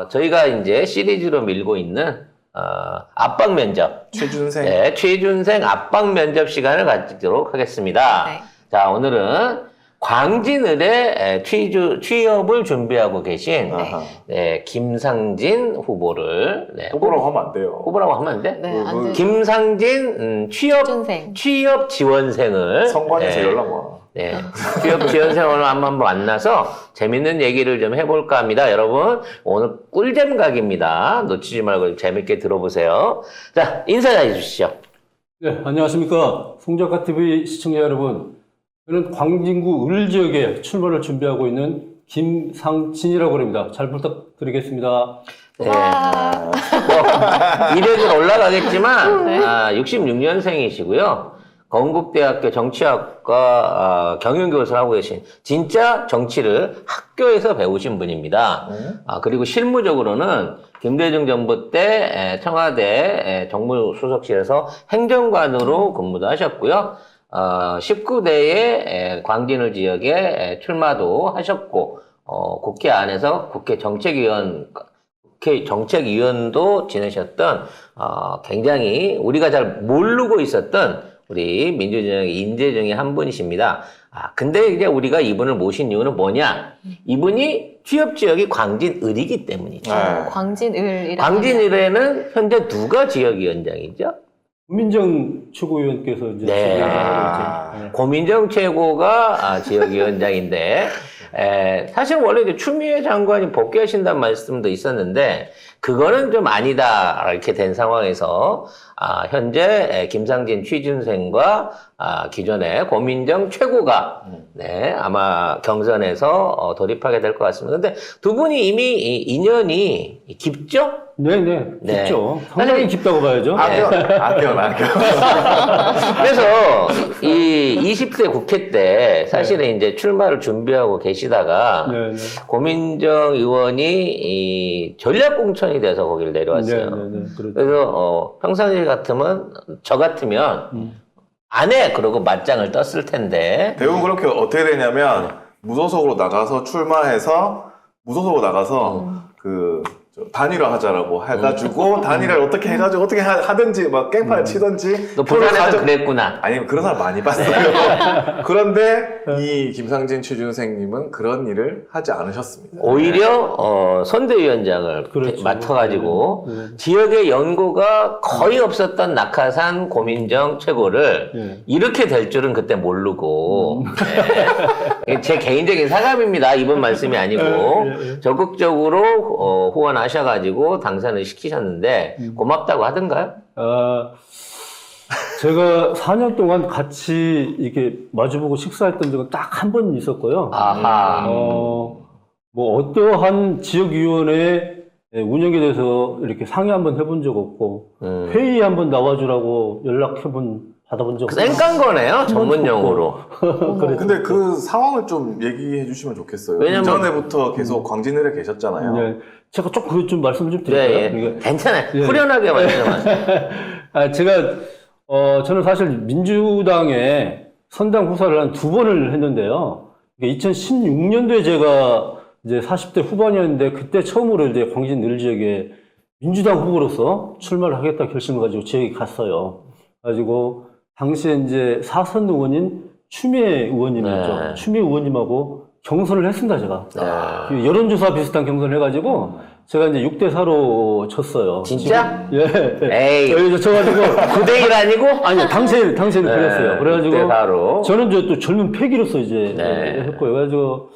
저희가 이제 시리즈로 밀고 있는 압박 면접. 취준생. 네, 취준생 압박 면접 시간을 갖도록 하겠습니다. 네. 자, 오늘은 광진을에 취업을 준비하고 계신 아하. 네, 김상진 후보를 후보라고 하면 안 돼요. 후보라고 하면 안 돼? 네, 안 되죠. 김상진 취준생. 취업 지원생을 성관에서 네, 연락 와. 네, 취업 지원생을 한번 만나서 재밌는 얘기를 좀 해볼까 합니다. 여러분, 오늘 꿀잼 각입니다. 놓치지 말고 재밌게 들어보세요. 자, 인사해 주시죠. 네, 안녕하십니까. 송작가TV 시청자 여러분. 저는 광진구 을 지역에 출마를 준비하고 있는 김상진이라고 합니다. 잘 부탁드리겠습니다. 네. 와. 뭐, 이력은 올라가겠지만, 네. 66년생이시고요. 건국대학교 정치학과 경영교수를 하고 계신 진짜 정치를 학교에서 배우신 분입니다. 그리고 실무적으로는 김대중 정부 때 청와대 정무수석실에서 행정관으로 근무도 하셨고요. 19대에 광진을 지역에 출마도 하셨고, 국회 안에서 국회 정책위원도 지내셨던, 굉장히 우리가 잘 모르고 있었던 우리 민주진영의 인재 중에 한 분이십니다. 근데 이제 우리가 이분을 모신 이유는 뭐냐? 이분이 취업 지역이 광진을이기 때문이죠. 광진을이라고. 광진을에는 현재 누가 지역위원장이죠? 고민정 최고위원께서 이제 네. 진행을 있죠. 고민정 최고가 지역위원장인데, 사실 원래 이제 추미애 장관이 복귀하신다는 말씀도 있었는데, 그거는 좀 아니다, 이렇게 된 상황에서, 현재 김상진 취준생과 기존의 고민정 최고가, 네, 아마 경선에서 돌입하게 될 것 같습니다. 근데 두 분이 이미 인연이 깊죠? 네네, 네. 깊죠. 상당히 깊다고 봐야죠. 악연. 그래서 이 20대 국회 때 사실은 이제 출마를 준비하고 계시다가 네네. 고민정 의원이 이 전략공천이 돼서 거기를 내려왔어요. 네네네. 그렇죠. 그래서 평상시 같으면 저 같으면 안 해! 그러고 맞짱을 떴을 텐데 대부분 그렇게 어떻게 되냐면 무소속으로 나가서 출마해서 무소속으로 나가서 단일화 하자라고 해가지고 단일화를 어떻게 해가지고 어떻게 하든지 막 깽판 치든지 너 부산에서 그랬구나. 아니 그런 사람 많이 봤어요. 그런데 이 김상진 취준생님은 그런 일을 하지 않으셨습니다. 오히려 선대위원장을 그렇죠. 맡아가지고 네. 지역의 연고가 거의 없었던 낙하산 고민정 최고를 네. 이렇게 될 줄은 그때 모르고 네. 제 개인적인 사감입니다. 이번 말씀이 아니고 적극적으로 후원하셔가지고 당선을 시키셨는데 고맙다고 하던가요? 제가 4년 동안 같이 이렇게 마주보고 식사했던 적은 딱 한 번 있었고요. 아하. 뭐 어떠한 지역위원회 운영에 대해서 이렇게 상의 한번 해본 적 없고 회의 한번 나와주라고 받아본 적 없고. 쌩깐 거네요, 전문 용어로. 근데 그 상황을 좀 얘기해 주시면 좋겠어요. 왜냐면- 이전에부터 계속 광진을에 계셨잖아요. 네, 제가 그것 좀 말씀 좀 네, 드릴까요? 예. 그러니까 괜찮아요. 예. 후련하게 말씀하세요. 저는 사실 민주당에 선당 후사를 한 2번을 했는데요. 2016년도에 제가 이제 40대 후반이었는데 그때 처음으로 이제 광진 을 지역에 민주당 후보로서 출마를 하겠다 결심을 가지고 지역에 갔어요. 가지고 당시에 이제 사선 의원인 추미애 의원님이었죠. 네. 추미애 의원님하고 경선을 했습니다, 제가. 네. 여론조사 비슷한 경선을 해가지고 제가 이제 6대4로 졌어요. 진짜? 예. 에이. 여기서 져가지고 9대1 아니고? 아니요, 당시에는 그랬어요. 그래가지고 6대4로. 저는 이제 또 젊은 패기로서 이제 네. 했고요. 그래가지고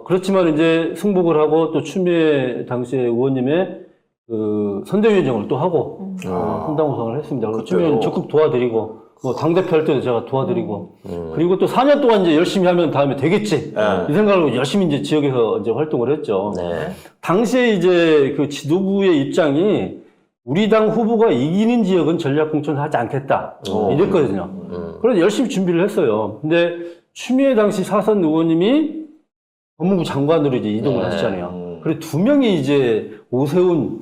그렇지만 이제 승복을 하고 또 추미애 당시에 의원님의 그 선대위원장을 또 하고 선당 후상을 했습니다. 그리고 추미애는 적극 도와드리고 뭐 당대표 할 때도 제가 도와드리고 그리고 또 4년 동안 이제 열심히 하면 다음에 되겠지 이 생각으로 열심히 이제 지역에서 이제 활동을 했죠. 네. 당시에 이제 그 지도부의 입장이 우리 당 후보가 이기는 지역은 전략 공천을 하지 않겠다 이랬거든요. 그래서 열심히 준비를 했어요. 근데 추미애 당시 사선 의원님이 법무부 장관으로 이제 이동을 하셨잖아요. 그리고 2명이 이제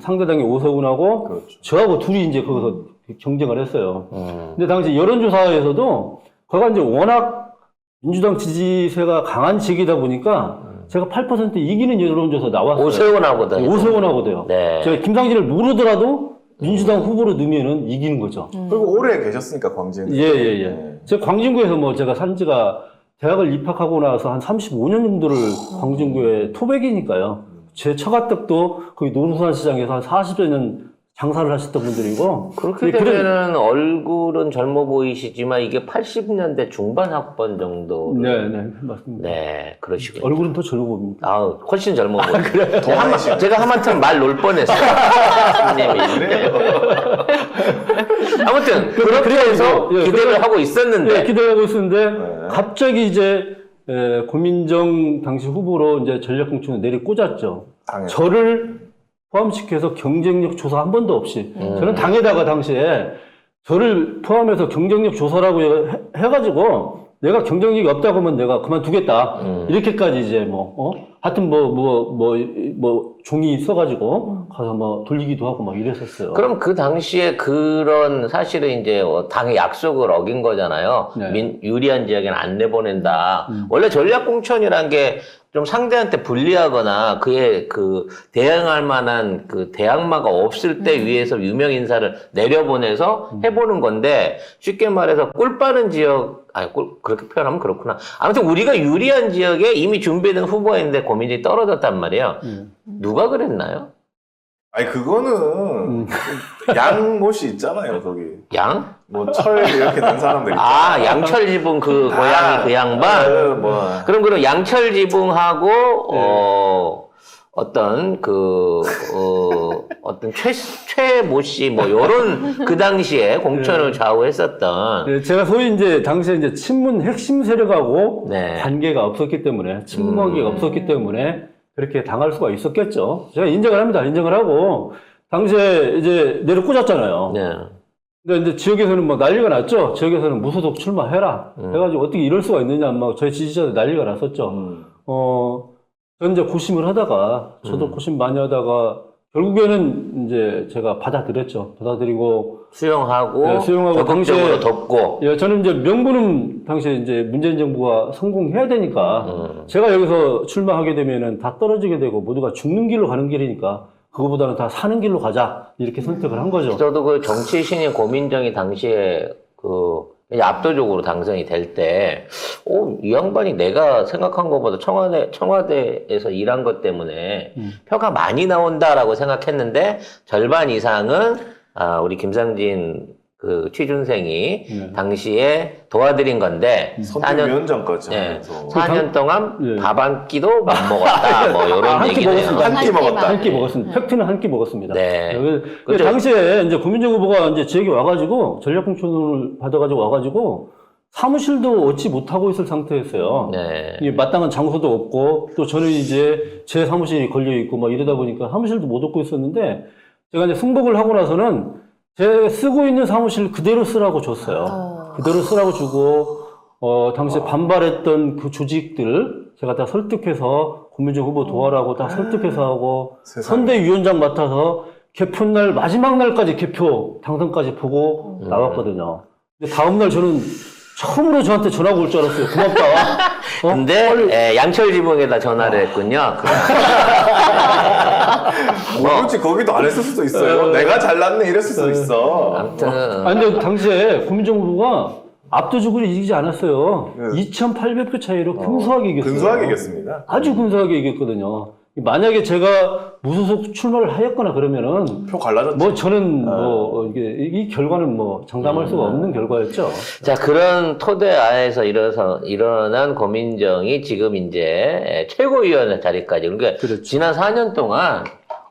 상대당의 오세훈하고 그렇죠. 저하고 둘이 이제 거기서 경쟁을 했어요. 근데 당시 여론조사에서도 거기가 이제 워낙 민주당 지지세가 강한 지역이다 보니까 제가 8% 이기는 여론조사 나왔어요. 오세훈하고도. 오세훈하고도요. 네. 제가 김상진을 모르더라도 민주당 후보로 넣으면은 이기는 거죠. 그리고 오래 계셨으니까 광진. 예. 네. 제가 광진구에서 뭐 제가 산 지가 대학을 입학하고 나서 한 35년 정도를 광진구에 토백이니까요. 제 처가댁도 거기 노루산 시장에서 한 40여 년 장사를 하셨던 분들이고. 그렇게 네, 되면은 얼굴은 젊어 보이시지만 이게 80년대 중반 학번 정도. 네, 맞습니다. 네, 그러시군요. 얼굴은 더 젊어 보입니다. 아우, 훨씬 젊어 보여요. 동안이시네. 제가 한마탄 말 놓을 뻔했어요. 선생님이. 아무튼, 그렇게 해서 예, 기대를 하고 있었는데. 네, 기대를 하고 있었는데, 네. 갑자기 이제, 고민정 당시 후보로 이제 전략공천을 내리꽂았죠. 당연히. 저를 포함시켜서 경쟁력 조사 한 번도 없이. 저는 당에다가 당시에 저를 포함해서 경쟁력 조사라고 해가지고 내가 경쟁력이 없다고 하면 내가 그만두겠다. 이렇게까지 이제 하여튼 종이 있어가지고 가서 돌리기도 하고 막 이랬었어요. 그럼 그 당시에 그런 사실은 이제 당의 약속을 어긴 거잖아요. 네. 유리한 지역에는 안 내보낸다. 원래 전략공천이란 게 좀 상대한테 불리하거나 그에 대응할 만한 대항마가 없을 때 위에서 유명 인사를 내려보내서 해보는 건데 쉽게 말해서 꿀 빠른 지역, 그렇게 표현하면 그렇구나. 아무튼 우리가 유리한 지역에 이미 준비된 후보가 있는데 고민이 떨어졌단 말이에요. 누가 그랬나요? 아니 그거는 양못이 있잖아요 거기. 양? 뭐 철 이렇게 된 사람들 있잖아요. 아, 양철 지붕 고양이 그 양반? 그럼 양철 지붕하고, 어떤 최모 씨, 요런 그 당시에 공천을 좌우했었던. 네, 제가 소위 이제 당시에 이제 친문 핵심 세력하고 네. 관계가 없었기 때문에, 친문 관계가 없었기 때문에 그렇게 당할 수가 있었겠죠. 제가 인정을 합니다. 인정을 하고, 당시에 이제 내려꽂았잖아요. 네. 근데 이제 지역에서는 난리가 났죠. 지역에서는 무소속 출마해라. 해가지고 어떻게 이럴 수가 있느냐, 저희 지지자들 난리가 났었죠. 저는 이제 고심을 하다가, 저도 고심 많이 하다가, 결국에는 이제 제가 받아들였죠. 받아들이고. 수용하고. 네, 수용하고. 적극적으로 당시에 덮고. 예, 저는 이제 명분은 당시에 이제 문재인 정부가 성공해야 되니까, 제가 여기서 출마하게 되면은 다 떨어지게 되고 모두가 죽는 길로 가는 길이니까, 그거보다는 다 사는 길로 가자. 이렇게 선택을 한 거죠. 저도 정치 신인 고민정이 당시에 이제 압도적으로 당선이 될 때, 이 양반이 내가 생각한 것보다 청와대에서 일한 것 때문에 표가 많이 나온다라고 생각했는데, 절반 이상은, 우리 김상진 취준생이 당시에 도와드린 건데, 선대위원장까지 네, 하면서 4년 동안 예. 밥 한 끼도 못 먹었다. 이런 한 끼 얘기네요. 먹었습니다. 한 끼 먹었다. 한 끼 먹었습니다. 팩트는 한 끼 먹었습니다. 네. 그래서 당시에 이제 고민정 후보가 이제 지역에 와가지고 전략공천을 받아가지고 와가지고 사무실도 얻지 못하고 있을 상태였어요. 네. 이게 마땅한 장소도 없고 또 저는 이제 제 사무실이 걸려 있고 이러다 보니까 사무실도 못 얻고 있었는데 제가 이제 승복을 하고 나서는 제 쓰고 있는 사무실 그대로 쓰라고 줬어요. 그대로 쓰라고 주고 당시에 반발했던 그 조직들 제가 다 설득해서 고민정 후보 도와라고 다 설득해서 하고 세상에. 선대위원장 맡아서 개표날 마지막 날까지 개표 당선까지 보고 나왔거든요. 근데 다음날 저는 처음으로 저한테 전화가 올 줄 알았어요. 고맙다. 근데 양철 지붕에다 전화를 했군요. 그렇지 거기도 안 했을 수도 있어요. 내가 잘났네 이랬을 수도 있어. 아무튼 아니, 근데 당시에 고민정 후보가 압도적으로 이기지 않았어요. 네. 2,800표 차이로 근소하게 이겼어요. 근소하게 이겼습니다. 아주 근소하게 이겼거든요. 만약에 제가 무소속 출마를 하였거나 그러면은 표 갈라졌죠. 저는 이 결과는 장담할 수가 없는 결과였죠. 자, 그런 토대 하에서 일어난 고민정이 지금 이제 최고위원 자리까지. 그러니까 그렇죠. 지난 4년 동안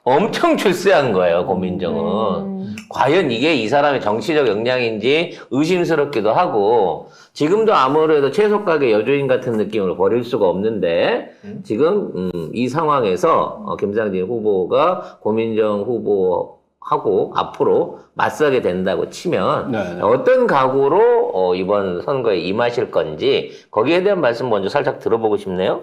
엄청 출세한 거예요, 고민정은. 과연 이게 이 사람의 정치적 역량인지 의심스럽기도 하고, 지금도 아무래도 채소가게 여주인 같은 느낌으로 버릴 수가 없는데, 지금, 이 상황에서, 김상진 후보가 고민정 후보하고 앞으로 맞서게 된다고 치면, 네. 어떤 각오로, 이번 선거에 임하실 건지, 거기에 대한 말씀 먼저 살짝 들어보고 싶네요.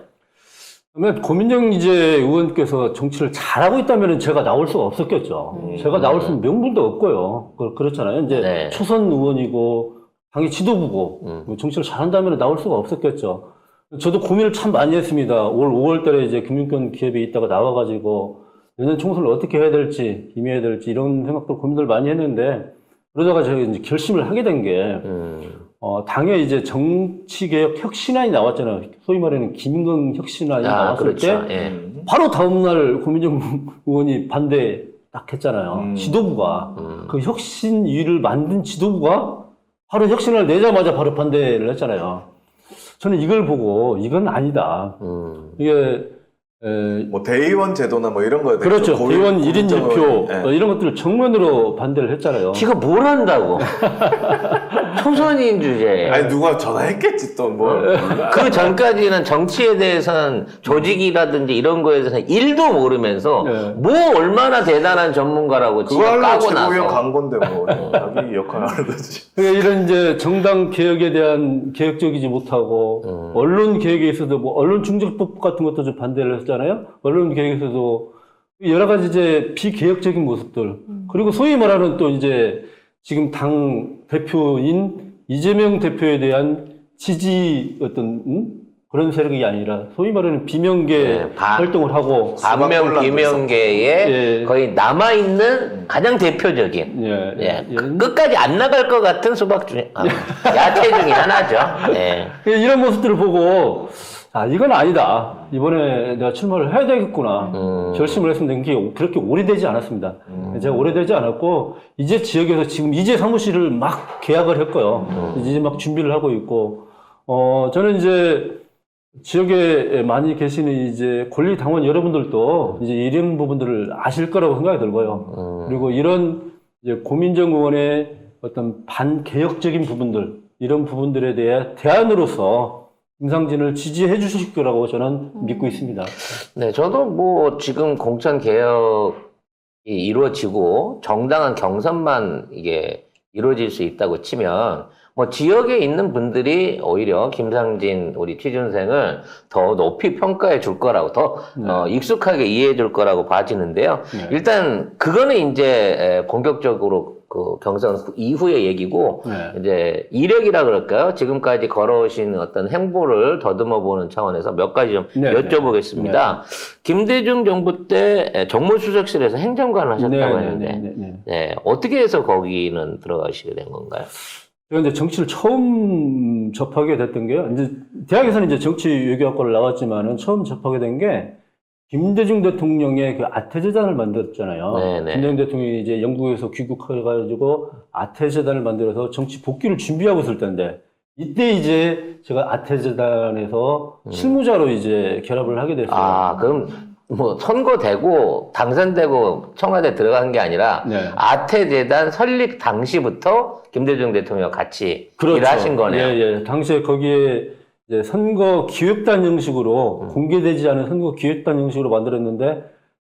그러면 고민정 의원께서 정치를 잘하고 있다면 제가 나올 수가 없었겠죠. 제가 나올 수 있는 명분도 없고요. 그렇잖아요. 이제 네. 초선 의원이고 당의 지도부고 정치를 잘한다면 나올 수가 없었겠죠. 저도 고민을 참 많이 했습니다. 올 5월 달에 이제 금융권 기업에 있다가 나와가지고 내년 총선을 어떻게 해야 될지, 임해야 될지 이런 생각들 고민을 많이 했는데 그러다가 제가 이제 결심을 하게 된 게, 당에 이제 정치개혁 혁신안이 나왔잖아요. 소위 말하는 김경 혁신안이 나왔을 그렇죠. 때 예. 바로 다음날 고민정 의원이 반대 딱 했잖아요. 지도부가. 그 혁신위를 만든 지도부가 바로 혁신을 내자마자 바로 반대를 했잖아요. 저는 이걸 보고 이건 아니다. 이게 뭐 대의원 제도나 뭐 이런 거에 대해서 그렇죠. 대의원 1인 1표 예. 이런 것들을 정면으로 반대를 했잖아요. 지가 뭘 한다고? 초선인 주제에. 아니 누가 전화했겠지 또 뭐. 그 전까지는 정치에 대해서는 조직이라든지 이런 거에 대해서는 1도 모르면서 네. 뭐 얼마나 대단한 전문가라고 그거 지가 하려고 까고 최고위원 나서. 간 건데 뭐 자기 역할 하는 거지. 그러니까 이런 이제 정당 개혁에 대한 개혁적이지 못하고 언론 개혁에 있어도 뭐 언론 중재법 같은 것도 좀 반대를 했잖아요. 언론 개혁에서도 여러 가지 이제 비개혁적인 모습들 그리고 소위 말하는 또 이제 지금 당 대표인 이재명 대표에 대한 지지 어떤 그런 세력이 아니라 소위 말하는 비명계 네, 활동을 하고 반명 비명계에 예. 거의 남아있는 가장 대표적인 예. 끝까지 안 나갈 것 같은 수박 중에 야채 중에 하나죠. 예. 이런 모습들을 보고 이건 아니다. 이번에 내가 출마를 해야 되겠구나. 결심을 했습니다. 그게 그렇게 오래되지 않았습니다. 제가 오래되지 않았고 이제 지역에서 지금 이제 사무실을 막 계약을 했고요. 이제 막 준비를 하고 있고 저는 이제 지역에 많이 계시는 이제 권리 당원 여러분들도 이제 이런 부분들을 아실 거라고 생각이 들고요. 그리고 이런 이제 고민정 의원의 어떤 반개혁적인 부분들 이런 부분들에 대해 대안으로서 김상진을 지지해 주실 거라고 저는 믿고 있습니다. 네, 저도 뭐 지금 공천 개혁이 이루어지고 정당한 경선만 이게 이루어질 수 있다고 치면 뭐 지역에 있는 분들이 오히려 김상진 우리 취준생을 더 높이 평가해 줄 거라고 더 익숙하게 이해해 줄 거라고 봐지는데요. 네. 일단 그거는 이제 본격적으로 그 경선 이후의 얘기고 네. 이제 이력이라 그럴까요? 지금까지 걸어오신 어떤 행보를 더듬어 보는 차원에서 몇 가지 좀 네, 여쭤보겠습니다. 김대중 정부 때 정무수석실에서 행정관을 하셨다고 했는데 네, 어떻게 해서 거기는 들어가시게 된 건가요? 제가 이제 정치를 처음 접하게 됐던 게요. 이제 대학에서는 이제 정치 외교학과를 나왔지만은 처음 접하게 된 게 김대중 대통령의 그 아태재단을 만들었잖아요. 네네. 김대중 대통령이 이제 영국에서 귀국해가지고 아태재단을 만들어서 정치 복귀를 준비하고 있을 때인데 이때 이제 제가 아태재단에서 실무자로 이제 결합을 하게 됐어요. 아, 그럼 뭐 선거되고 당선되고 청와대 들어간 게 아니라 네. 아태재단 설립 당시부터 김대중 대통령 같이 그렇죠. 일하신 거네요. 예. 당시에 거기에 이제 선거 기획단 형식으로 공개되지 않은 선거 기획단 형식으로 만들었는데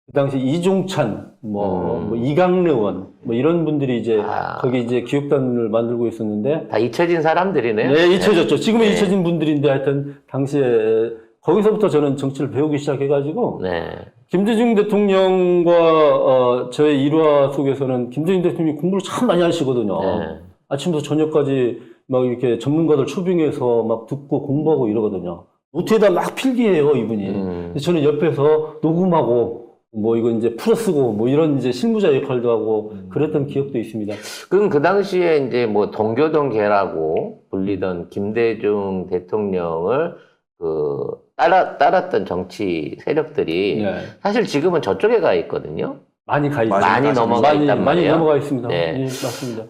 그 당시 이종찬, 뭐 이강래원, 뭐 이런 분들이 이제 거기 이제 기획단을 만들고 있었는데 다 잊혀진 사람들이네요. 네, 잊혀졌죠. 지금은 잊혀진 분들인데 하여튼 당시에 거기서부터 저는 정치를 배우기 시작해가지고 네. 김대중 대통령과 저의 일화 속에서는 김대중 대통령이 공부를 참 많이 하시거든요. 네. 아침부터 저녁까지 막 이렇게 전문가들 초빙해서 막 듣고 공부하고 이러거든요. 노트에다 막 필기해요, 이분이. 저는 옆에서 녹음하고 뭐 이거 이제 풀어쓰고 뭐 이런 이제 실무자 역할도 하고 그랬던 기억도 있습니다. 그럼 그 당시에 이제 뭐 동교동계라고 불리던 김대중 대통령을 따랐던 정치 세력들이 네. 사실 지금은 저쪽에 가 있거든요. 많이 가 있습니다. 많이 넘어가 있단 많이 말이에요. 넘어가 있습니다. 네. 예, 맞습니다.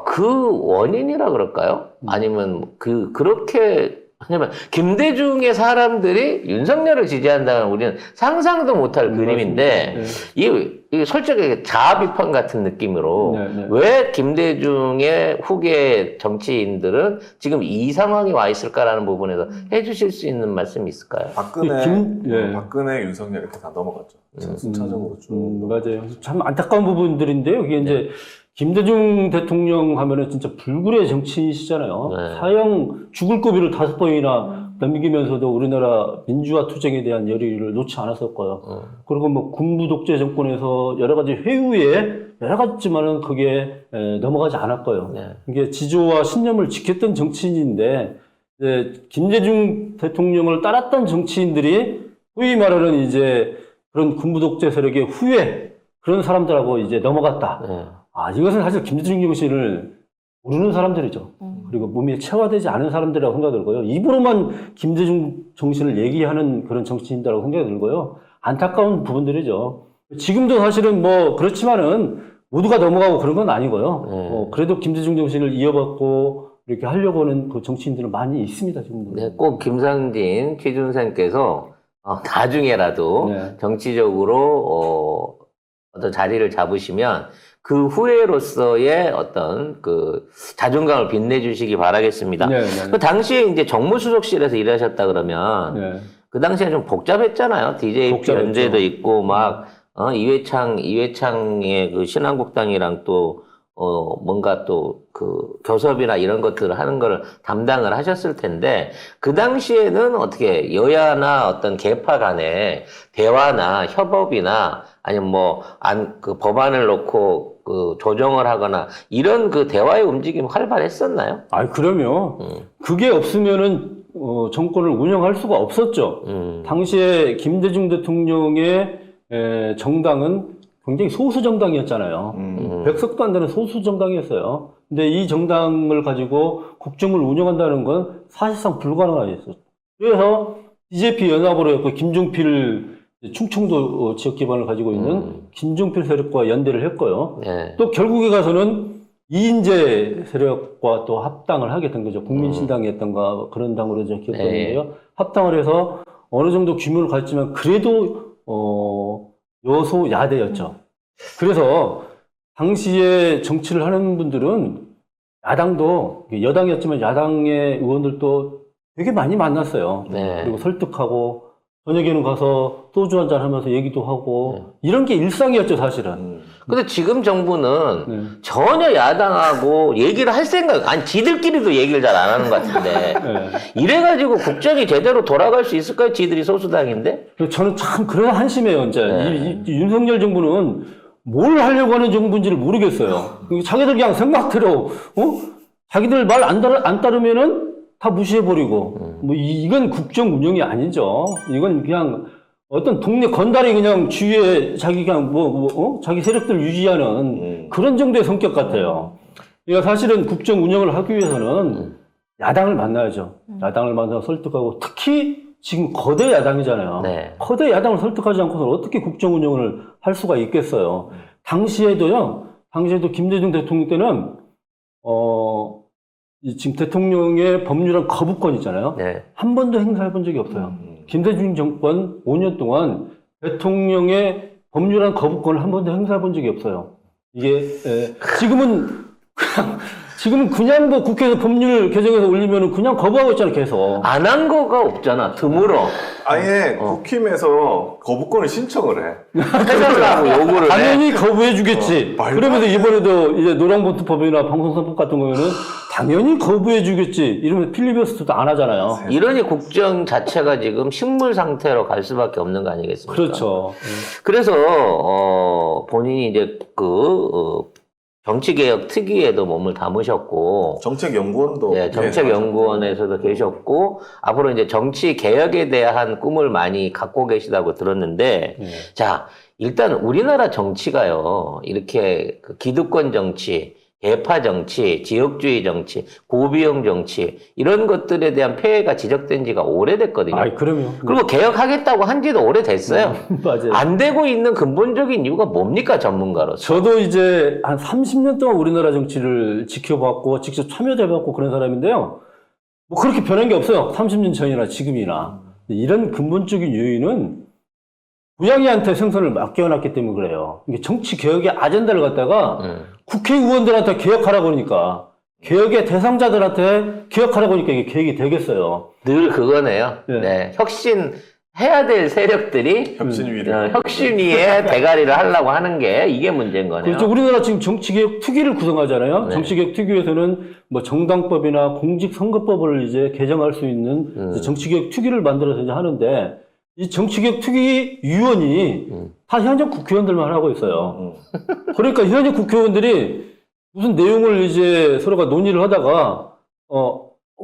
그 원인이라 그럴까요? 아니면 그렇게 하냐면 김대중의 사람들이 윤석열을 지지한다는 우리는 상상도 못할 그림인데 이 솔직히 자아 비판 같은 느낌으로 왜 김대중의 후계 정치인들은 지금 이 상황이 와 있을까라는 부분에서 해주실 수 있는 말씀이 있을까요? 박근혜, 윤석열 이렇게 다 넘어갔죠. 순차적으로 쭉. 맞아요. 참 안타까운 부분들인데요. 이게 이제 김대중 대통령 하면은 진짜 불굴의 정치인이시잖아요. 네. 사형 죽을 고비를 5번이나 넘기면서도 우리나라 민주화 투쟁에 대한 열의를 놓지 않았었고요. 그리고 뭐 군부 독재 정권에서 여러 가지 회유에 여러 가지지만은 그게 넘어가지 않았고요. 네. 이게 지조와 신념을 지켰던 정치인인데 이제 김대중 대통령을 따랐던 정치인들이 소위 말하는 이제 그런 군부 독재 세력의 후예 그런 사람들하고 이제 넘어갔다. 네. 아, 이것은 사실 김대중 정신을 모르는 사람들이죠. 그리고 몸에 체화되지 않은 사람들이라고 생각이 들고요. 입으로만 김대중 정신을 얘기하는 그런 정치인들이라고 생각이 들고요. 안타까운 부분들이죠. 지금도 사실은 뭐 그렇지만은 모두가 넘어가고 그런 건 아니고요. 그래도 김대중 정신을 이어받고 이렇게 하려고 하는 그 정치인들은 많이 있습니다, 지금도. 네, 꼭 김상진 취준생께서 나중에라도 네. 정치적으로 어떤 자리를 잡으시면 그 후예로서의 어떤 그 자존감을 빛내주시기 바라겠습니다. 네, 네. 그 당시에 이제 정무수석실에서 일하셨다 그러면 네. 그 당시에 좀 복잡했잖아요. DJP 복잡했죠. 연재도 있고 막 이회창의 그 신한국당이랑 또 뭔가 또 그 교섭이나 이런 것들을 하는 거를 담당을 하셨을 텐데 그 당시에는 어떻게 여야나 어떤 계파 간의 대화나 협업이나 아니면 그 법안을 놓고 그 조정을 하거나 이런 그 대화의 움직임이 활발했었나요? 아, 그러면 그게 없으면은 정권을 운영할 수가 없었죠. 당시에 김대중 대통령의 정당은 굉장히 소수 정당이었잖아요. 백석도 안 되는 소수 정당이었어요. 근데 이 정당을 가지고 국정을 운영한다는 건 사실상 불가능하였었죠. 그래서 DJP 연합으로 했고 김종필 충청도 지역 기반을 가지고 있는 김종필 세력과 연대를 했고요. 네. 또 결국에 가서는 이인재 세력과 또 합당을 하게 된 거죠. 국민신당이었던가 그런 당으로 저 기억하는데요. 합당을 해서 어느 정도 규모를 갖지만 그래도 여소야대였죠. 그래서 당시에 정치를 하는 분들은 야당도 여당이었지만 야당의 의원들도 되게 많이 만났어요. 네. 그리고 설득하고 저녁에는 가서 소주 한잔 하면서 얘기도 하고 이런 게 일상이었죠, 사실은. 근데 지금 정부는 네. 전혀 야당하고 얘기를 할 생각, 아니, 지들끼리도 얘기를 잘 안 하는 것 같은데. 네. 이래가지고 국정이 제대로 돌아갈 수 있을까요? 지들이 소수당인데? 그래서 저는 참 그래서 한심해요, 진짜. 네. 이 윤석열 정부는 뭘 하려고 하는 정부인지를 모르겠어요. 자기들 그냥 생각대로, 자기들 말 안 따르면은 다 무시해버리고. 뭐, 이건 국정 운영이 아니죠. 이건 그냥 어떤 동네 건달이 그냥 주위에 자기 그냥 자기 세력들 유지하는 그런 정도의 성격 같아요. 그러니까 사실은 국정 운영을 하기 위해서는 야당을 만나야죠. 야당을 만나서 설득하고 특히 지금 거대 야당이잖아요. 네. 거대 야당을 설득하지 않고서 어떻게 국정 운영을 할 수가 있겠어요. 당시에도 김대중 대통령 때는 지금 대통령의 법률안 거부권 있잖아요. 네. 한 번도 행사해 본 적이 없어요. 김대중 정권 5년 동안 대통령의 법률안 거부권을 한 번도 행사해 본 적이 없어요. 이게 지금은 그냥 뭐 국회에서 법률 개정해서 올리면은 그냥 거부하고 있잖아요, 계속. 안 한 거가 없잖아, 드물어. 아예 국힘에서 거부권을 신청을 해. 해달라고 요구를 해. 당연히 거부해 주겠지. 말도 그러면서 안 돼. 이번에도 이제 노란봉투법이나 방송선법 같은 경우에는 당연히 거부해 주겠지. 이러면 필리버스터도 안 하잖아요. 이러니 국정 자체가 지금 식물 상태로 갈 수밖에 없는 거 아니겠습니까? 그렇죠. 그래서, 본인이 이제 정치개혁 특위에도 몸을 담으셨고, 정책연구원도 네, 정책연구원에서도 계셨고, 앞으로 이제 정치개혁에 대한 꿈을 많이 갖고 계시다고 들었는데, 자, 일단 우리나라 정치가요, 이렇게 그 기득권 정치, 개파 정치, 지역주의 정치, 고비용 정치, 이런 것들에 대한 폐해가 지적된 지가 오래됐거든요. 아이, 그럼요. 그리고 개혁하겠다고 한 지도 오래됐어요. 맞아요. 안 되고 있는 근본적인 이유가 뭡니까, 전문가로서? 저도 이제 한 30년 동안 우리나라 정치를 지켜봤고, 직접 참여해봤고 그런 사람인데요. 뭐 그렇게 변한 게 없어요. 30년 전이나 지금이나. 이런 근본적인 요인은 고양이한테 생선을 맡겨놨기 때문에 그래요. 이게 정치 개혁의 아젠다를 갖다가 국회의원들한테 개혁하라고 그러니까, 개혁의 대상자들한테 개혁하라고 하니까 이게 개혁이 되겠어요. 늘 그거네요. 네. 네. 혁신해야 될 세력들이 혁신위를 혁신위에 대가리를 하려고 하는 게 이게 문제인 거네요. 그렇죠. 우리나라 지금 정치개혁 특위를 구성하잖아요. 네. 정치개혁 특위에서는 뭐 정당법이나 공직선거법을 이제 개정할 수 있는 이제 정치개혁 특위를 만들어서 이제 하는데, 이 정치개혁 특위 위원이 다 현역 국회의원들만 하고 있어요. 그러니까 현역 국회의원들이 무슨 내용을 이제 서로가 논의를 하다가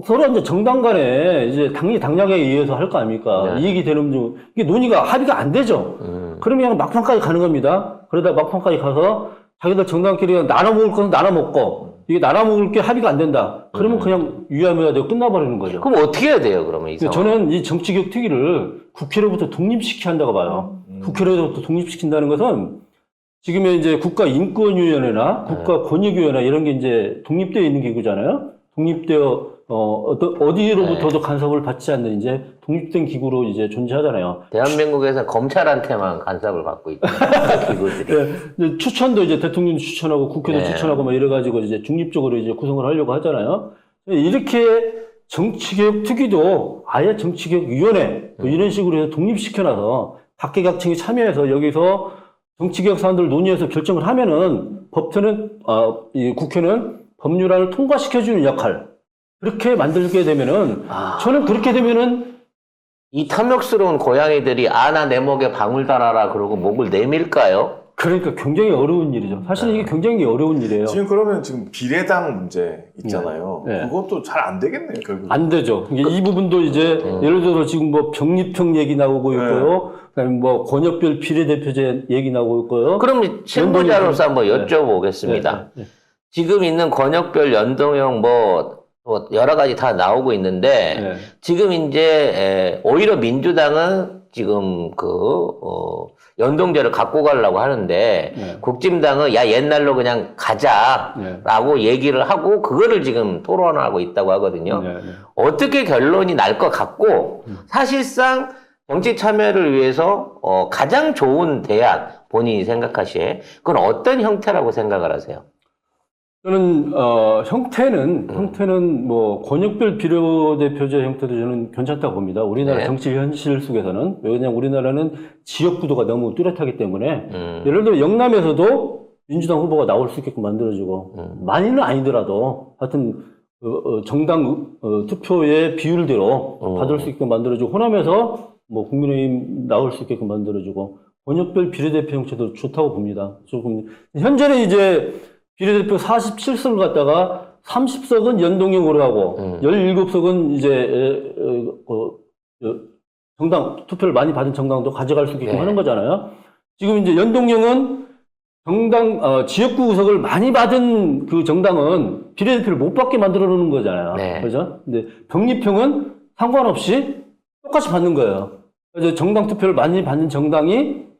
서로 이제 정당 간에 이제 당략에 의해서 할 거 아닙니까? 네. 이익이 되는 중 이게 논의가 합의가 안 되죠. 그러면 그냥 막판까지 가는 겁니다. 그러다 막판까지 가서 자기들 정당끼리 그냥 나눠 먹을 것은 나눠 먹고 이게 나눠 먹을 게 합의가 안 된다. 그러면 그냥 유야무야 되고 끝나버리는 거죠. 그럼 어떻게 해야 돼요, 그러면 이 상황? 저는 이 정치개혁 특위를 국회로부터 독립시켜야 한다고 봐요. 국회로부터 독립시킨다는 것은 지금의 이제 국가인권위원회나 국가권익위원회 이런 게 이제 독립되어 있는 기구잖아요. 독립되어 어디로부터도 간섭을 받지 않는 이제 독립된 기구로 이제 존재하잖아요. 대한민국에서 검찰한테만 간섭을 받고 있다. 기구들이. 예, 이제 추천도 이제 대통령도 추천하고 국회도 네. 추천하고 막 이래가지고 이제 중립적으로 이제 구성을 하려고 하잖아요. 이렇게 정치개혁 특위도 아예 정치개혁위원회 뭐 이런 식으로 해서 독립시켜놔서 각계각층이 참여해서 여기서 정치개혁 사안들을 논의해서 결정을 하면은 이 국회는 법률안을 통과시켜주는 역할 그렇게 만들게 되면은 저는 그렇게 되면은 이 탐욕스러운 고양이들이 나 내 목에 방울 달아라 그러고 목을 내밀까요? 그러니까 굉장히 어려운 일이죠. 사실 이게 굉장히 어려운 일이에요. 지금 그러면 지금 비례당 문제 있잖아요. 네. 그것도 잘 안 되겠네요, 결국. 안 되죠. 이 부분도 이제 예를 들어 지금 뭐 병립형 얘기 나오고 있고요. 그다음에 뭐 권역별 비례대표제 얘기 나오고 있고요. 그럼 실무자로서 한번 여쭤보겠습니다. 네. 지금 있는 권역별 연동형 뭐 여러 가지 다 나오고 있는데 네. 지금 이제 오히려 민주당은 지금 연동제를 갖고 가려고 하는데 네. 국진당은 야 옛날로 그냥 가자라고 얘기를 하고 그거를 지금 토론하고 있다고 하거든요. 네. 어떻게 결론이 날 것 같고 사실상 정치 참여를 위해서 가장 좋은 대안 본인이 생각하시에 그건 어떤 형태라고 생각을 하세요? 저는 형태는 뭐 권역별 비례대표제 형태도 저는 괜찮다고 봅니다. 우리나라 네. 정치 현실 속에서는 왜냐하면 우리나라는 지역 구도가 너무 뚜렷하기 때문에 예를 들어 영남에서도 민주당 후보가 나올 수 있게끔 만들어주고 많이는 아니더라도 하여튼 정당 투표의 비율대로 받을 수 있게끔 만들어주고 호남에서 뭐 국민의힘 나올 수 있게끔 만들어주고 권역별 비례대표 형태도 좋다고 봅니다. 조금 현재는 이제 비례대표 47석을 갖다가 30석은 연동형으로 하고 17석은 이제 정당 투표를 많이 받은 정당도 가져갈 수 있게끔 네. 하는 거잖아요. 지금 이제 연동형은 정당 지역구 의석을 많이 받은 그 정당은 비례대표를 못 받게 만들어 놓는 거잖아요. 네. 그렇죠? 근데 병립형은 상관없이 똑같이 받는 거예요. 그래서 정당 투표를 많이 받는 정당이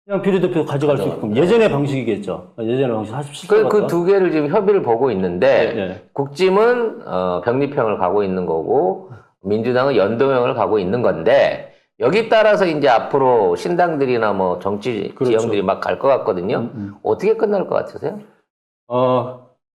그냥 비례대표 가져갈 수 있게끔 예전의 방식이겠죠. 예전의 방식 47석. 그 두 개를 지금 협의를 보고 있는데 네. 국짐은 병립형을 가고 있는 거고 민주당은 연동형을 가고 있는 건데 여기 따라서 이제 앞으로 신당들이나 뭐 정치 그렇죠. 지형들이 막 갈 것 같거든요. 어떻게 끝날 것 같으세요?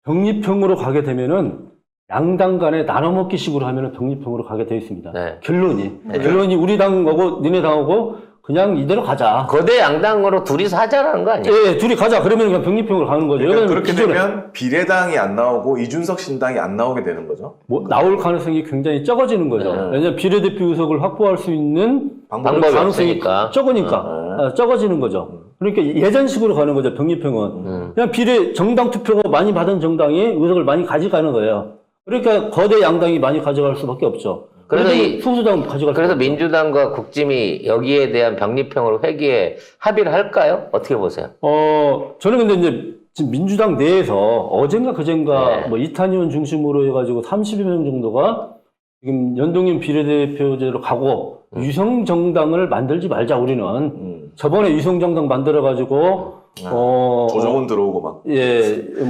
병립형으로 가게 되면은 양당 간에 나눠먹기식으로 하면은 병립형으로 가게 되어 있습니다. 네. 결론이 우리 당하고 니네 당하고 그냥 이대로 가자. 거대 양당으로 둘이서 하자라는 거 아니에요? 예, 둘이 가자. 그러면 그냥 병립형으로 가는 거죠. 그러니까 왜냐면 그렇게 기존에 되면 비례당이 안 나오고 이준석 신당이 안 나오게 되는 거죠. 뭐 나올 가능성이 굉장히 적어지는 거죠. 네. 왜냐면 비례대표 의석을 확보할 수 있는 방법이 가능성이 없으니까. 적으니까 적어지는 거죠. 그러니까 예전식으로 가는 거죠. 병립형은 그냥 정당 투표가 많이 받은 정당이 의석을 많이 가져가는 거예요. 그러니까 거대 양당이 많이 가져갈 수밖에 없죠. 그래서 소수당 가져갈 그래서 수밖에 없죠. 민주당과 국짐이 여기에 대한 병립형으로 회기에 합의를 할까요? 어떻게 보세요? 저는 근데 이제 지금 민주당 내에서 어젠가 그젠가 네. 뭐 이탄 의원 중심으로 해가지고 30여 명 정도가 지금 연동형 비례대표제로 가고 유성정당을 만들지 말자 우리는 저번에 유성정당 만들어가지고 조정은 들어오고 막.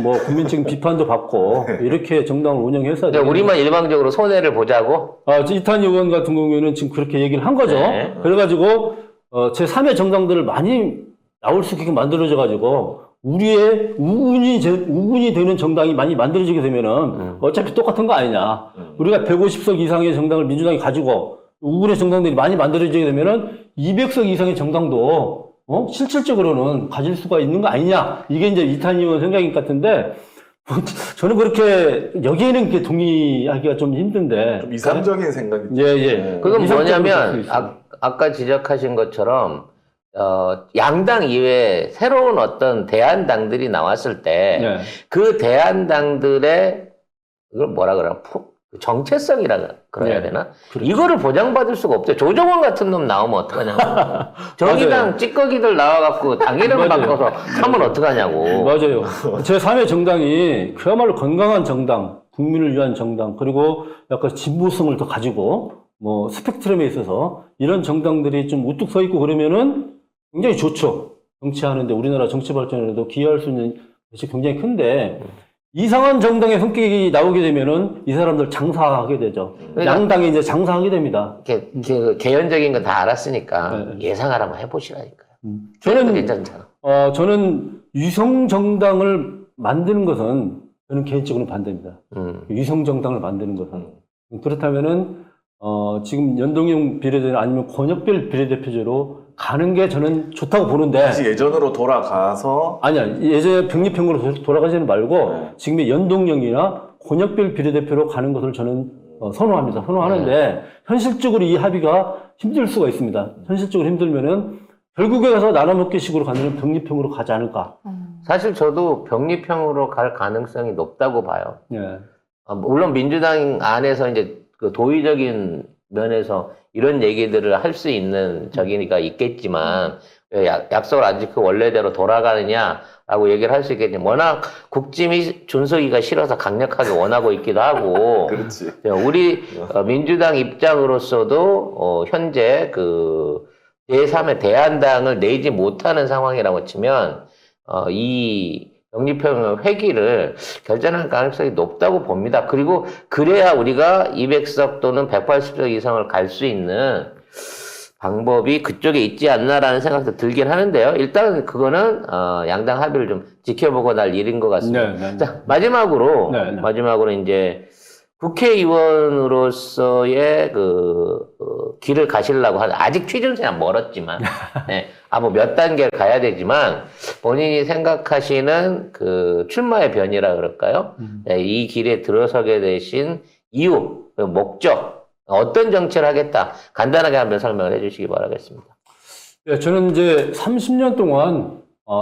뭐 국민적인 비판도 받고 이렇게 정당을 운영했어야 돼요. 우리만 일방적으로 손해를 보자고? 이탄 의원 같은 경우에는 지금 그렇게 얘기를 한 거죠. 네. 그래가지고 제3의 정당들을 많이 나올 수 있게 만들어져가지고 우리의 우군이 되는 정당이 많이 만들어지게 되면은 어차피 똑같은 거 아니냐. 우리가 150석 이상의 정당을 민주당이 가지고 우군의 정당들이 많이 만들어지게 되면은 200석 이상의 정당도 실질적으로는 가질 수가 있는 거 아니냐. 이게 이제 이탄 의원 생각인 것 같은데 저는 그렇게 여기에는 그렇게 동의하기가 좀 힘든데. 좀 이상적인 생각이죠. 예. 그건 이상적으로 뭐냐면 볼수 있어요. 아까 지적하신 것처럼 양당 이외에 새로운 어떤 대안당들이 나왔을 때 그 대안당들의 이걸 뭐라 그러나 그 정체성이라 그래야 네. 되나? 그렇죠. 이거를 보장받을 수가 없죠. 조정원 같은 놈 나오면 어떡하냐고. 정의당 찌꺼기들 나와갖고 당 이름 맞아요. 바꿔서 하면 어떡하냐고. 맞아요. 제3의 정당이 그야말로 건강한 정당, 국민을 위한 정당, 그리고 약간 진보성을 더 가지고, 뭐, 스펙트럼에 있어서 이런 정당들이 좀 우뚝 서 있고 그러면은 굉장히 좋죠. 정치하는데 우리나라 정치 발전에도 기여할 수 있는 것이 굉장히 큰데, 이상한 정당의 성격이 나오게 되면은 이 사람들 장사하게 되죠. 그러니까 양당이 이제 장사하게 됩니다. 이렇게 개연적인 건 다 알았으니까 네. 예상을 한번 해보시라니까요. 저는, 괜찮잖아. 저는 위성 정당을 만드는 것은 저는 개인적으로 반대입니다. 위성 정당을 만드는 것은. 그렇다면은, 지금 연동형 비례대표 아니면 권역별 비례대표제로 가는 게 저는 좋다고 보는데. 다시 예전으로 돌아가서 아니야. 예전에 병립형으로 돌아가지는 말고 네. 지금의 연동형이나 권역별 비례대표로 가는 것을 저는 선호합니다. 선호하는데 현실적으로 이 합의가 힘들 수가 있습니다. 현실적으로 힘들면은 결국에 가서 나눠먹기식으로 가면 병립형으로 가지 않을까. 사실 저도 병립형으로 갈 가능성이 높다고 봐요. 예. 물론 민주당 안에서 이제 그 도의적인 면에서 이런 얘기들을 할 수 있는 저기가 있겠지만 왜 약속을 안 지키고 원래대로 돌아가느냐라고 얘기를 할 수 있겠지만 워낙 국짐이 준서기가 싫어서 강력하게 원하고 있기도 하고 그렇지. 우리 민주당 입장으로서도 현재 그 제3의 대한당을 내지 못하는 상황이라고 치면 이 병립형 회기를 결정할 가능성이 높다고 봅니다. 그리고 그래야 우리가 200석 또는 180석 이상을 갈 수 있는 방법이 그쪽에 있지 않나라는 생각도 들긴 하는데요. 일단 그거는 양당 합의를 좀 지켜보고 날 일인 것 같습니다. 네, 네. 자, 마지막으로 이제 국회의원으로서의 길을 가시려고 하는, 아직 취준생은 멀었지만, 네, 뭐 몇 단계를 가야 되지만, 본인이 생각하시는 출마의 변이라 그럴까요? 네, 이 길에 들어서게 되신 이유, 목적, 어떤 정치를 하겠다. 간단하게 한번 설명을 해 주시기 바라겠습니다. 네, 저는 이제 30년 동안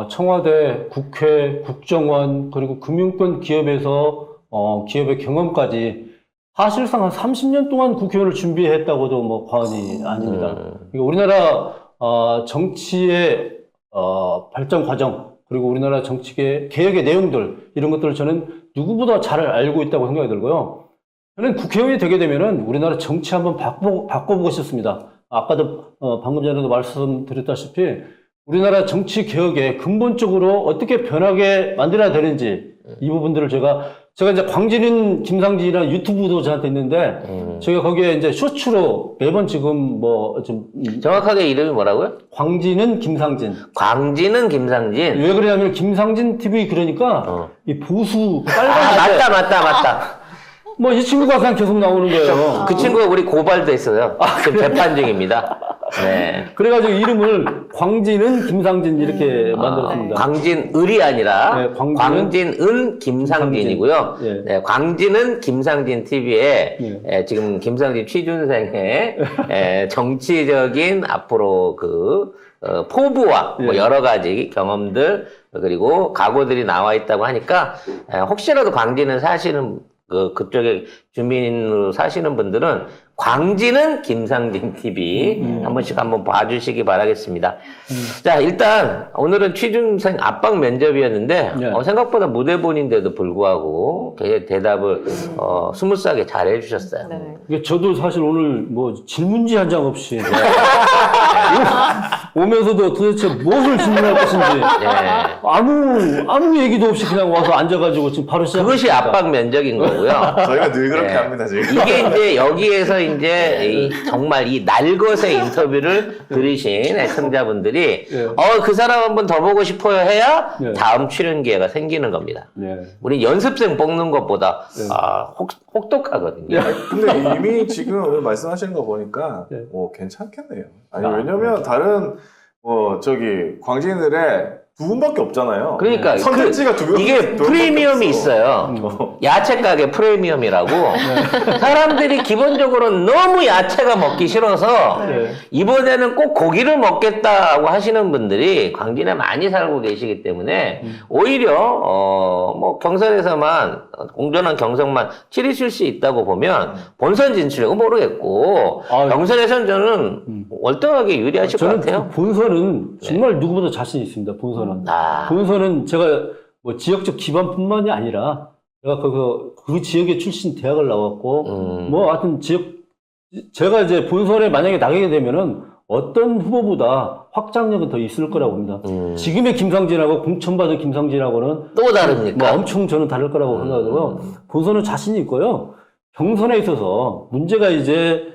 청와대, 국회, 국정원, 그리고 금융권 기업에서 기업의 경험까지 사실상 한 30년 동안 국회의원을 준비했다고도 뭐 과언이 아닙니다. 그러니까 우리나라 정치의 발전 과정, 그리고 우리나라 정치의 개혁의 내용들, 이런 것들을 저는 누구보다 잘 알고 있다고 생각이 들고요. 저는 국회의원이 되게 되면은 우리나라 정치 한번 바꿔보고 싶습니다. 아까도 방금 전에도 말씀드렸다시피 우리나라 정치 개혁에 근본적으로 어떻게 변하게 만들어야 되는지 이 부분들을 제가 이제 광진은 김상진이라는 유튜브도 저한테 있는데 제가 거기에 이제 쇼츠로 매번 지금 정확하게 이름이 뭐라고요? 광진은 김상진. 광진은 김상진. 왜 그러냐면 김상진 TV 그러니까 이 보수 빨간 맞다. 뭐 이 친구가 그냥 계속 나오는 거예요. 그 친구가 우리 고발도 했어요. 지금 재판 중입니다. 네. 그래가지고 이름을 광진은 김상진 이렇게 만들었습니다. 광진을이 아니라 네, 광진은 김상진이고요. 예. 네, 광진은 김상진 TV에 예. 지금 김상진 취준생의 정치적인 앞으로 포부와 뭐 예. 여러 가지 경험들 그리고 각오들이 나와 있다고 하니까 혹시라도 광진을 사시는 그쪽에 주민으로 사시는 분들은 광진은 김상진 TV 한 번씩 한번 봐주시기 바라겠습니다. 자, 일단 오늘은 취준생 압박 면접이었는데 네. 생각보다 무대본인데도 불구하고 대답을 스무스하게 잘 해주셨어요. 네. 이게 저도 사실 오늘 뭐 질문지 한 장 없이 오면서도 도대체 무엇을 질문할 것인지 네. 아무 얘기도 없이 그냥 와서 앉아가지고 지금 바로 시작. 그것이 압박 면접인 거고요. 저희가 늘 그렇게 네. 합니다 지금. 이게 이제 여기에서 이제 정말 이 날것의 인터뷰를 들으신 애청자분들이 예. 그 사람 한번 더 보고 싶어요 해야 예. 다음 출연 기회가 생기는 겁니다. 네. 우리 연습생 뽑는 것보다 혹독하거든요. 근데 이미 지금 오늘 말씀하시는 거 보니까 네. 괜찮겠네요. 아니 왜냐면 다른 광진을에 두 분밖에 없잖아요. 그러니까 선택지가 두 명. 이게 프리미엄이 있어요. 야채 가게 프리미엄이라고. 사람들이 기본적으로 너무 야채가 먹기 싫어서 네. 이번에는 꼭 고기를 먹겠다고 하시는 분들이 광진에 많이 살고 계시기 때문에 오히려 뭐 경선에서만 온전한 경선만 치르실 수 있다고 보면 본선 진출력은 모르겠고 아, 경선에서는 저는 월등하게 유리하실 것 저는 같아요. 그 본선은 정말 누구보다 자신 있습니다. 본선은. 아. 본선은 제가 뭐 지역적 기반뿐만이 아니라 제가 그 지역의 출신 대학을 나왔고 뭐 하여튼 제가 이제 본선에 만약에 나가게 되면은 어떤 후보보다 확장력은 더 있을 거라고 봅니다. 지금의 김상진하고 공천받은 김상진하고는 또 다릅니까? 뭐 엄청 저는 다를 거라고 생각하고 본선은 자신이 있고요. 경선에 있어서 문제가 이제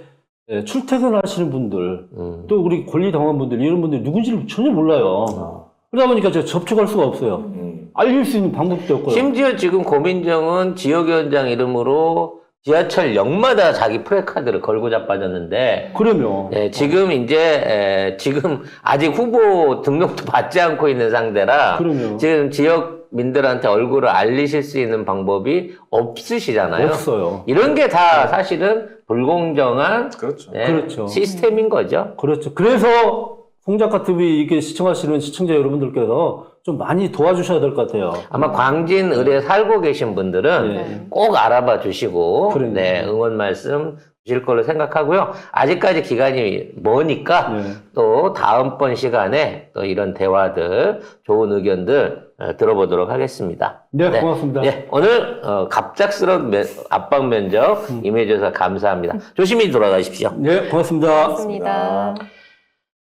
출퇴근하시는 분들 또 우리 권리당원분들 이런 분들이 누군지를 전혀 몰라요. 그러다 보니까 제가 접촉할 수가 없어요. 알릴 수 있는 방법도 없고요. 심지어 지금 고민정은 지역위원장 이름으로 지하철역마다 자기 프레카드를 걸고 자빠졌는데 그러면 지금 이제 지금 아직 후보 등록도 받지 않고 있는 상태라 그럼요. 지금 지역민들한테 얼굴을 알리실 수 있는 방법이 없으시잖아요. 없어요. 이런 게 다 사실은 불공정한 그렇죠. 그렇죠. 시스템인 거죠. 그렇죠. 그래서 송작가 TV 이렇게 시청하시는 시청자 여러분들께서 좀 많이 도와주셔야 될 것 같아요. 아마 광진 을에 살고 계신 분들은 네. 꼭 알아봐 주시고 그러니까요. 네, 응원 말씀 주실 걸로 생각하고요. 아직까지 기간이 머니까 네. 또 다음번 시간에 또 이런 대화들, 좋은 의견들 들어보도록 하겠습니다. 네, 고맙습니다. 네, 오늘 갑작스러운 압박 면접 임해주셔서 감사합니다. 조심히 돌아가십시오. 네, 고맙습니다. 고맙습니다.